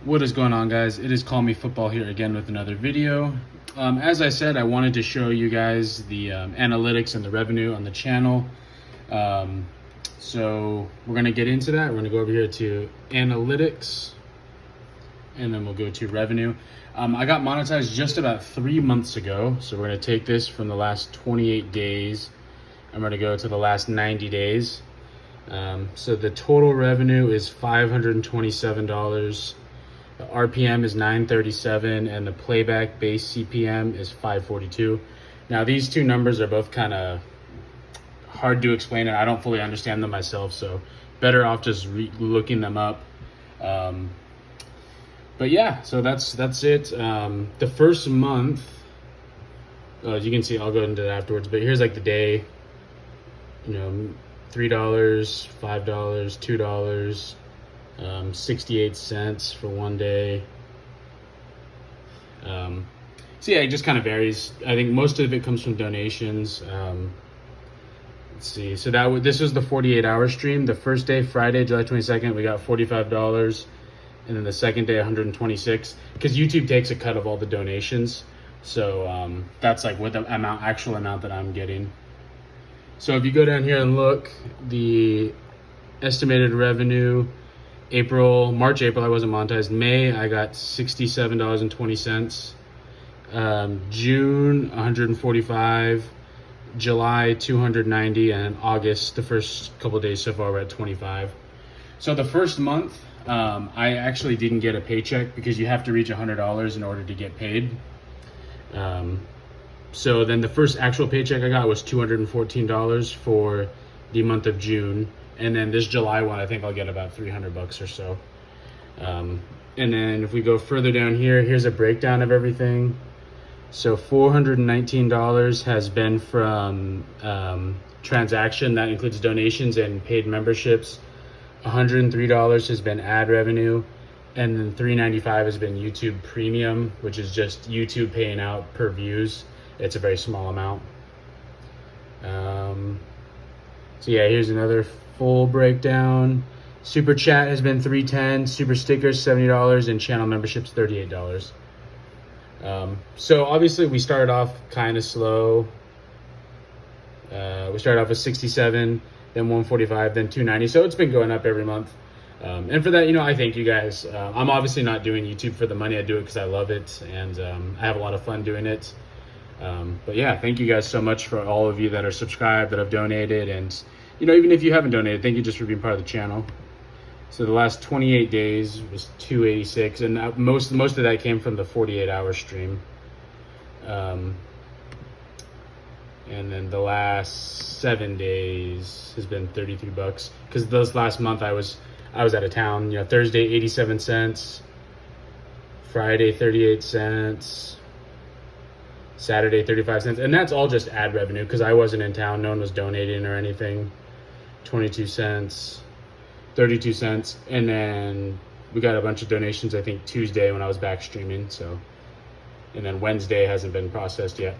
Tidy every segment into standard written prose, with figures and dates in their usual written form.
What is going on, guys? It is CallMeFootball here again with another video. As I said, I wanted to show you guys the analytics and the revenue on the channel. So we're going to get into that. We're going to go over here to analytics, and then we'll go to revenue. I got monetized just about 3 months ago. So we're going to take this from the last 28 days. I'm going to go to the last 90 days. So the total revenue is $527. The RPM is 937 and the playback base CPM is 542. Now these two numbers are both kind of hard to explain and I don't fully understand them myself, so better off just looking them up. But yeah, so that's it. The first month, as you can see, I'll go into that afterwards, but here's like the day, $3, $5, $2, 68 cents for one day. So yeah, it just kind of varies. I think most of it comes from donations. Let's see. So this was the 48-hour stream. The first day, Friday, July 22nd, we got $45, and then the second day, 126. Because YouTube takes a cut of all the donations, so that's like what the actual amount that I'm getting. So if you go down here and look, the estimated revenue. March, April, I wasn't monetized. May, I got $67.20. June, 145. July, 290, and August, the first couple of days so far, we're at 25. So the first month, I actually didn't get a paycheck because you have to reach $100 in order to get paid. So then the first actual paycheck I got was $214 for the month of June. And then this July one, I think I'll get about $300 or so. And then if we go further down here, here's a breakdown of everything. So $419 has been from transaction. That includes donations and paid memberships. $103 has been ad revenue. And then $395 has been YouTube Premium, which is just YouTube paying out per views. It's a very small amount. So yeah, here's another full breakdown. Super chat has been $310, super stickers $70, and channel memberships $38. So obviously we started off kind of slow. We started off with 67, then 145, then 290. So it's been going up every month. And for that, I thank you guys. I'm obviously not doing YouTube for the money. I do it because I love it, and I have a lot of fun doing it. But yeah, thank you guys so much for all of you that are subscribed, that have donated, and even if you haven't donated, thank you just for being part of the channel. So the last 28 days was 286, and most of that came from the 48-hour stream. And then the last 7 days has been $33 because this last month I was out of town. Thursday 87 cents, Friday 38 cents, Saturday 35 cents, and that's all just ad revenue because I wasn't in town. No one was donating or anything. 22 cents, 32 cents, and then we got a bunch of donations I think Tuesday when I was back streaming. So, and then Wednesday hasn't been processed yet.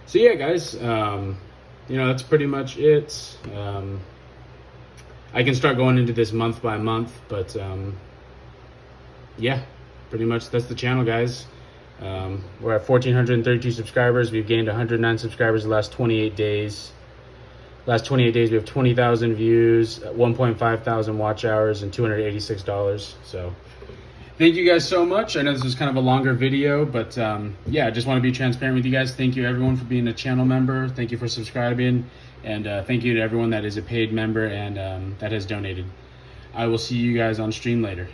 So yeah, guys, that's pretty much it. I can start going into this month by month, but yeah, pretty much that's the channel, guys. We're at 1,432 subscribers. We've gained 109 subscribers the last 28 days. Last 28 days, we have 20,000 views, 1.5 thousand watch hours, and $286. So thank you guys so much. I know this was kind of a longer video, but yeah, I just want to be transparent with you guys. Thank you, everyone, for being a channel member. Thank you for subscribing. And thank you to everyone that is a paid member and that has donated. I will see you guys on stream later.